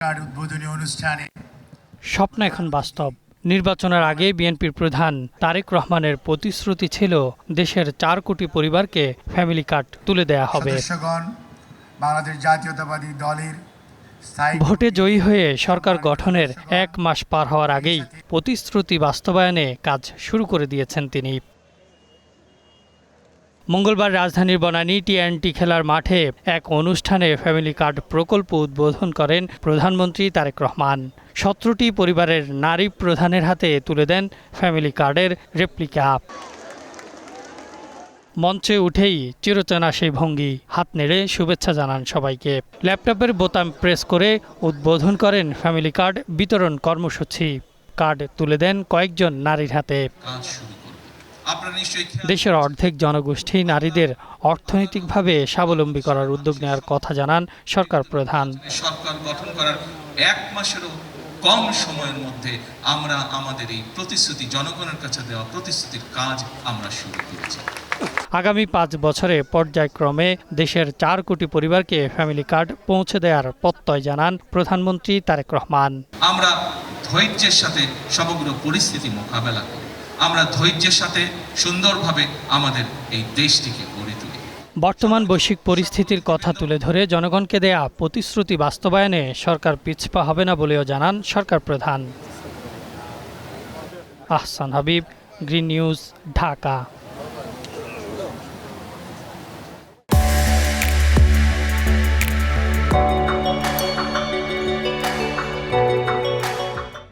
উদ্বোধনী অনুষ্ঠানে স্বপ্ন এখন বাস্তব। নির্বাচনের আগে বিএনপির প্রধান তারেক রহমানের প্রতিশ্রুতি ছিল দেশের ৪ কোটি পরিবারকে ফ্যামিলি কার্ড তুলে দেয়া হবে। সদস্যগণ বাংলাদেশ জাতীয়তাবাদী দলের ভোটে জয়ী হয়ে সরকার গঠনের ১ মাস পার হওয়ার আগেই প্রতিশ্রুতি বাস্তবায়নে কাজ শুরু করে দিয়েছেন তিনি। মঙ্গলবার রাজধানীর বনানী টি-20 খেলার মাঠে এক অনুষ্ঠানে ফ্যামিলি কার্ড প্রকল্প উদ্বোধন করেন প্রধানমন্ত্রী তারেক রহমান। ১৭টি পরিবারের নারী প্রধানের হাতে তুলে দেন ফ্যামিলি কার্ডের রেপ্লিকা। মঞ্চে উঠেই চিরচেনা সেই ভঙ্গি, হাত নেড়ে শুভেচ্ছা জানান সবাইকে। ল্যাপটপের বোতাম প্রেস করে উদ্বোধন করেন ফ্যামিলি কার্ড বিতরণ কর্মসূচি। কার্ড তুলে দেন কয়েকজন নারীর হাতে। দেশের অর্ধেক জনগোষ্ঠী নারীদের অর্থনৈতিকভাবে স্বাবলম্বী করার উদ্যোগ নেওয়ার কথা জানান সরকার প্রধান। সরকার গঠন করার ১ মাসেরও কম সময়ের মধ্যে আমরা আমাদের এই প্রতিশ্রুতি, জনগণের কাছে দেওয়া প্রতিশ্রুতির কাজ আমরা শুরু করেছি। আগামী ৫ বছরে পর্যায়ক্রমে দেশের ৪ কোটি পরিবারকে ফ্যামিলি কার্ড পৌঁছে দেওয়ার প্রত্যয় জানান প্রধানমন্ত্রী তারেক রহমান। আমরা ধৈর্যের সাথে সমগ্র পরিস্থিতি মোকাবেলা করি। আমরা ধৈর্যের সাথে সুন্দরভাবে আমাদের এই দেশটিকে গড়ে তুলি। বর্তমান বৈশ্বিক পরিস্থিতির কথা তুলে ধরে জনগণকে দেয়া প্রতিশ্রুতি বাস্তবায়নে সরকার পিছপা হবে না বলেও জানান সরকার প্রধান। Ahsan Habib, green news, Dhaka.